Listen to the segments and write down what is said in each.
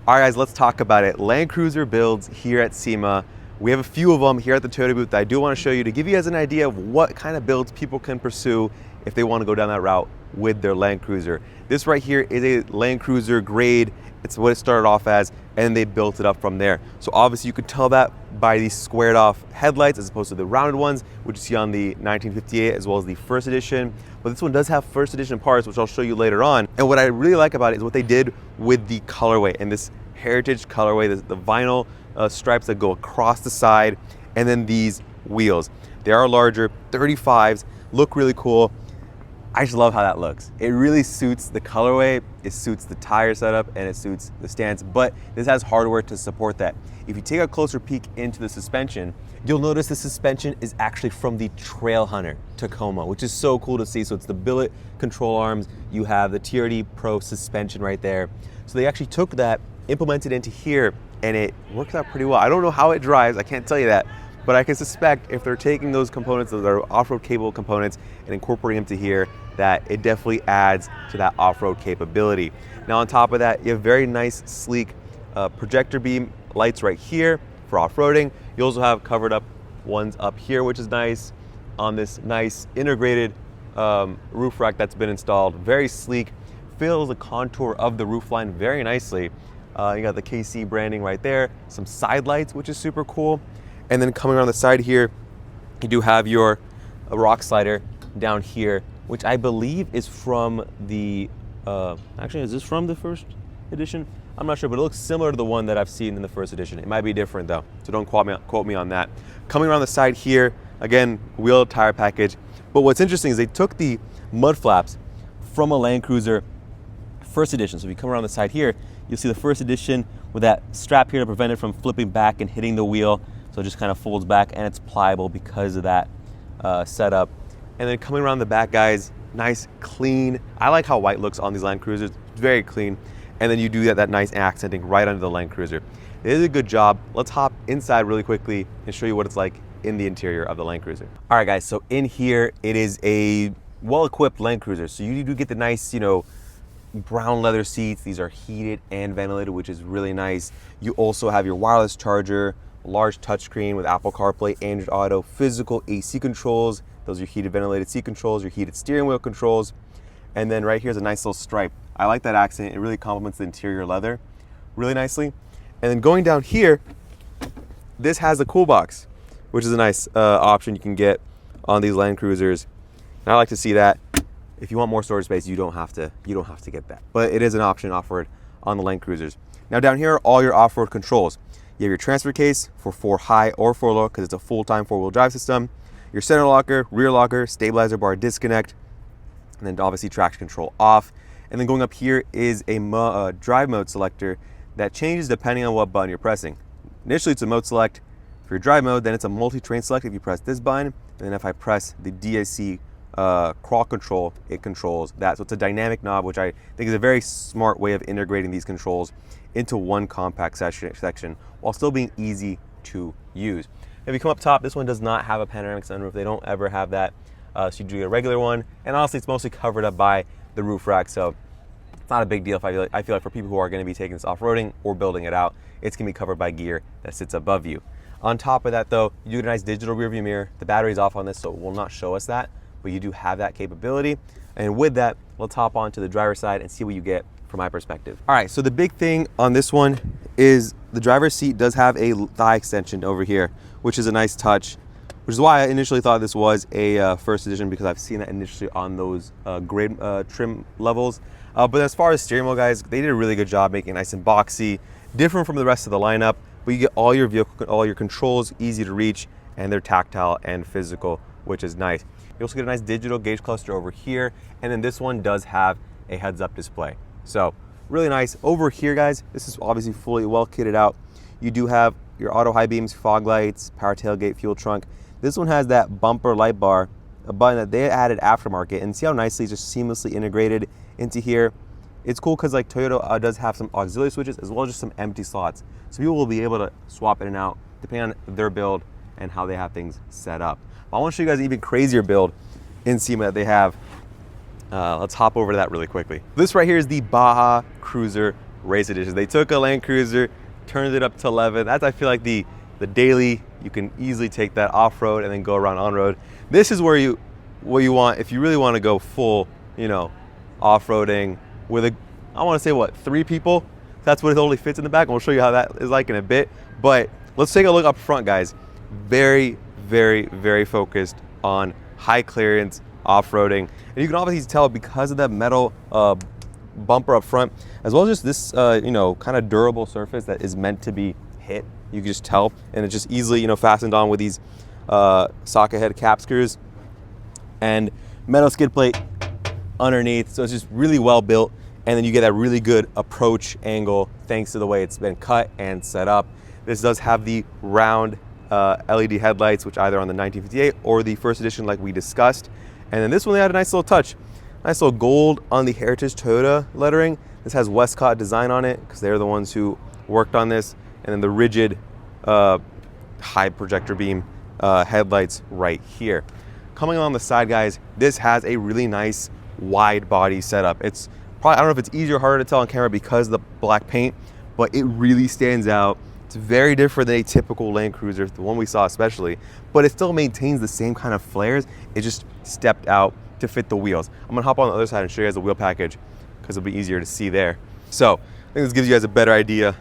All right, guys, let's talk about it. Land Cruiser builds here at SEMA. We have a few of them here at the Toyota booth that I do want to show you to give you guys an idea of what kind of builds people can pursue if they want to go down that route with their Land Cruiser. This right here is a Land Cruiser grade. It's what it started off as, and they built it up from there. So obviously you could tell that by these squared off headlights as opposed to the rounded ones, which you see on the 1958 as well as the first edition. But this one does have first edition parts, which I'll show you later on. And what I really like about it is what they did with the colorway and this heritage colorway, the vinyl stripes that go across the side, and then these wheels. They are larger, 35s, look really cool. I just love how that looks. It really suits the colorway, it suits the tire setup, and it suits the stance, but this has hardware to support that. If you take a closer peek into the suspension, you'll notice the suspension is actually from the Trailhunter Tacoma, which is so cool to see. So it's the billet control arms, you have the TRD Pro suspension right there. So they actually took that, implemented into here, and it works out pretty well. I don't know how it drives, I can't tell you that, but I can suspect if they're taking those components, those are off-road capable components, and incorporating them to here, that it definitely adds to that off-road capability. Now on top of that, you have very nice, sleek projector beam lights right here for off-roading. You also have covered up ones up here, which is nice, on this nice integrated roof rack that's been installed. Very sleek, fills the contour of the roofline very nicely. You got the KC branding right there, some side lights, which is super cool. And then coming around the side here, you do have your rock slider down here, which I believe is from the, actually, is this from the first edition? I'm not sure, but it looks similar to the one that I've seen in the first edition. It might be different though, so don't quote me on that. Coming around the side here, again, wheel tire package. But what's interesting is they took the mud flaps from a Land Cruiser first edition. So if you come around the side here, you'll see the first edition with that strap here to prevent it from flipping back and hitting the wheel. So it just kind of folds back, and it's pliable because of that setup. And then coming around the back, guys, nice, clean. I like how white looks on these Land Cruisers, it's very clean. And then you do that nice accenting right under the Land Cruiser. It is a good job. Let's hop inside really quickly and show you what it's like in the interior of the Land Cruiser. All right, guys, so in here, it is a well-equipped Land Cruiser. So you do get the nice, brown leather seats. These are heated and ventilated, which is really nice. You also have your wireless charger, large touchscreen with Apple CarPlay, Android Auto, physical AC controls. Those are your heated ventilated seat controls, your heated steering wheel controls. And then right here's a nice little stripe. I like that accent. It really complements the interior leather really nicely. And then going down here, this has a cool box, which is a nice option you can get on these Land Cruisers. And I like to see that. If you want more storage space, you don't have to get that. But it is an option offered on the Land Cruisers. Now down here are all your off-road controls. You have your transfer case for 4 high or 4 low, because it's a full-time 4-wheel drive system. Your center locker, rear locker, stabilizer bar disconnect, and then obviously traction control off. And then going up here is a drive mode selector that changes depending on what button you're pressing. Initially it's a mode select. For your drive mode, then it's a multi-train select if you press this button, and then if I press the DSC crawl control, it controls that. So it's a dynamic knob, which I think is a very smart way of integrating these controls into one compact section while still being easy to use. If you come up top, this one does not have a panoramic sunroof. They don't ever have that. So you do a regular one, and honestly it's mostly covered up by the roof rack, so it's not a big deal. I feel like for people who are going to be taking this off-roading or building it out, it's going to be covered by gear that sits above you. On top of that though, you do get a nice digital rear view mirror. The battery's off on this, so it will not show us that, but you do have that capability. And with that, let's hop on to the driver's side and see what you get from my perspective. All right, so the big thing on this one is the driver's seat does have a thigh extension over here, which is a nice touch, which is why I initially thought this was a first edition, because I've seen that initially on those grade trim levels. But as far as steering wheel, guys, they did a really good job making it nice and boxy, different from the rest of the lineup, but you get all your controls easy to reach, and they're tactile and physical, which is nice. You also get a nice digital gauge cluster over here, and then this one does have a heads-up display. So really nice. Over here, guys, this is obviously fully well kitted out. You do have your auto high beams, fog lights, power tailgate, fuel trunk. This one has that bumper light bar, a button that they added aftermarket, and see how nicely it's just seamlessly integrated into here. It's cool because like Toyota does have some auxiliary switches as well as just some empty slots. So people will be able to swap in and out depending on their build and how they have things set up. But I want to show you guys an even crazier build in SEMA that they have. Let's hop over to that really quickly. This right here is the Baja Cruiser race edition. They took a Land Cruiser, turned it up to 11. That's, I feel like, the daily. You can easily take that off-road and then go around on-road. This is where what you want if you really want to go full, you know, off-roading with I want to say what, 3 people. That's what it only fits in the back, and we'll show you how that is like in a bit. But let's take a look up front, guys. Very, very, very focused on high clearance off-roading, and you can obviously tell because of that metal bumper up front, as well as just this you know, kind of durable surface that is meant to be hit. You can just tell, and it's just easily, you know, fastened on with these socket head cap screws and metal skid plate underneath. So it's just really well built, and then you get that really good approach angle thanks to the way it's been cut and set up. This does have the round LED headlights, which either on the 1958 or the first edition like we discussed. And then this one, they had a nice little touch. Nice little gold on the Heritage Toyota lettering. This has Westcott design on it because they're the ones who worked on this. And then the rigid high projector beam headlights right here. Coming along the side, guys, this has a really nice wide body setup. It's probably, I don't know if it's easier or harder to tell on camera because of the black paint, but it really stands out. It's very different than a typical Land Cruiser, the one we saw especially, but it still maintains the same kind of flares. It just stepped out to fit the wheels. I'm gonna hop on the other side and show you guys the wheel package because it'll be easier to see there. So I think this gives you guys a better idea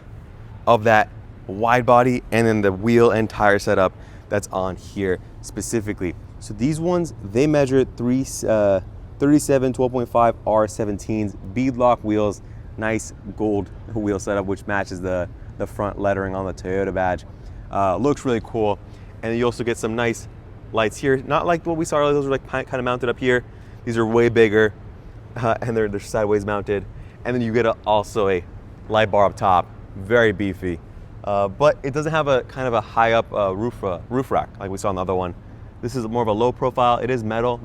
of that wide body and then the wheel and tire setup that's on here specifically. So these ones, they measure 37 12.5 R17s, beadlock wheels, nice gold wheel setup which matches the front lettering on the Toyota badge. Looks really cool. And then you also get some nice lights here, not like what we saw earlier. Those are like kind of mounted up here. These are way bigger and they're sideways mounted. And then you get also a light bar up top, very beefy, but it doesn't have a kind of a high up roof rack like we saw on the other one. This is more of a low profile. It is metal,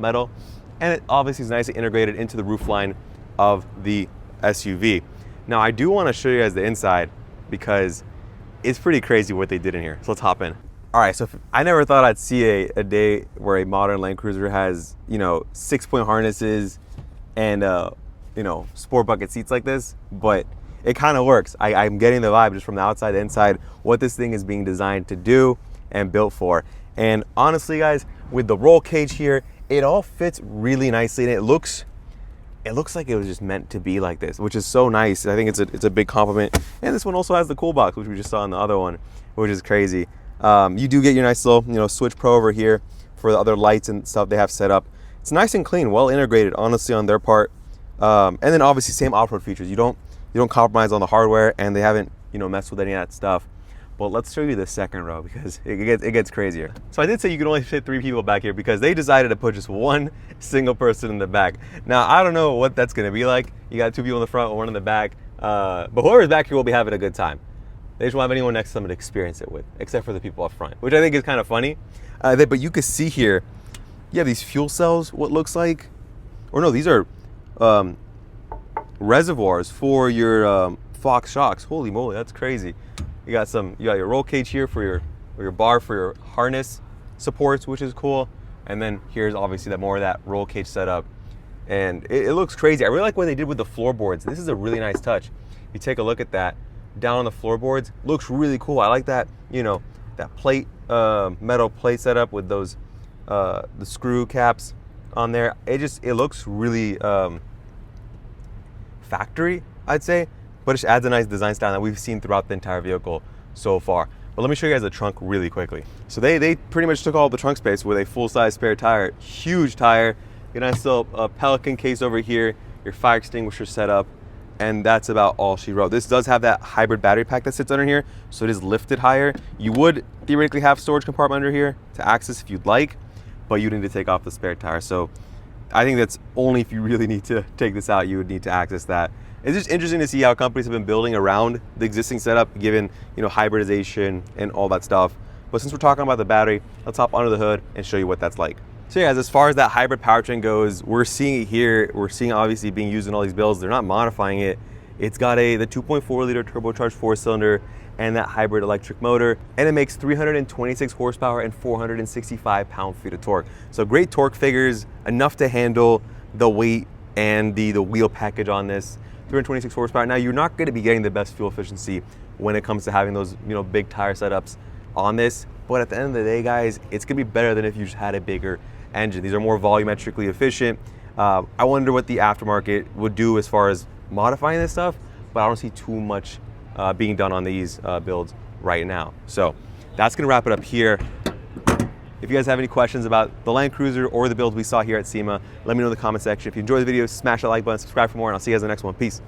and it obviously is nicely integrated into the roof line of the SUV. Now I do want to show you guys the inside because it's pretty crazy what they did in here. So let's hop in. All right, so I never thought I'd see a day where a modern Land Cruiser has, you know, 6-point harnesses and you know, sport bucket seats like this, but it kind of works. I'm getting the vibe just from the outside to inside what this thing is being designed to do and built for. And honestly, guys, with the roll cage here, it all fits really nicely, and it looks like it was just meant to be like this, which is so nice. I think it's a big compliment. And this one also has the cool box, which we just saw in the other one, which is crazy. You do get your nice little, you know, switch pro over here for the other lights and stuff they have set up. It's nice and clean, well integrated, honestly, on their part. And then obviously same off-road features. You don't compromise on the hardware, and they haven't, you know, messed with any of that stuff. But let's show you the second row because it gets crazier. So I did say you could only fit 3 people back here because they decided to put just one single person in the back. Now I don't know what that's gonna be like. You got 2 people in the front, 1 in the back, but whoever's back here will be having a good time. They just won't have anyone next to them to experience it with, except for the people up front, which I think is kind of funny. But you can see here, you have these fuel cells, what looks like, or no, these are reservoirs for your Fox shocks. Holy moly, that's crazy. You got your roll cage here for your bar for your harness supports, which is cool. And then here's obviously more of that roll cage setup. And it looks crazy. I really like what they did with the floorboards. This is a really nice touch. You take a look at that down on the floorboards, looks really cool. I like that, you know, that plate, metal plate setup with those the screw caps on there. It looks really factory, I'd say, but it just adds a nice design style that we've seen throughout the entire vehicle so far. But let me show you guys the trunk really quickly. So they pretty much took all the trunk space with a full-size spare tire, huge tire. You know, nice little Pelican case over here, your fire extinguisher setup, and that's about all she wrote. This does have that hybrid battery pack that sits under here, so it is lifted higher. You would theoretically have storage compartment under here to access if you'd like, but you need to take off the spare tire. So I think that's only if you really need to take this out, you would need to access that. It's just interesting to see how companies have been building around the existing setup, given, you know, hybridization and all that stuff. But since we're talking about the battery, let's hop under the hood and show you what that's like. So yeah, as far as that hybrid powertrain goes, we're seeing it here. We're seeing obviously being used in all these builds. They're not modifying it. It's got the 2.4 liter turbocharged 4-cylinder and that hybrid electric motor, and it makes 326 horsepower and 465 pound-feet of torque. So great torque figures, enough to handle the weight and the wheel package on this. 326 horsepower. Now, you're not going to be getting the best fuel efficiency when it comes to having those, big tire setups on this. But at the end of the day, guys, it's going to be better than if you just had a bigger engine. These are more volumetrically efficient. I wonder what the aftermarket would do as far as modifying this stuff, but I don't see too much being done on these builds right now. So that's going to wrap it up here. If you guys have any questions about the Land Cruiser or the builds we saw here at SEMA, let me know in the comment section. If you enjoyed the video, smash that like button, subscribe for more, and I'll see you guys in the next one. Peace.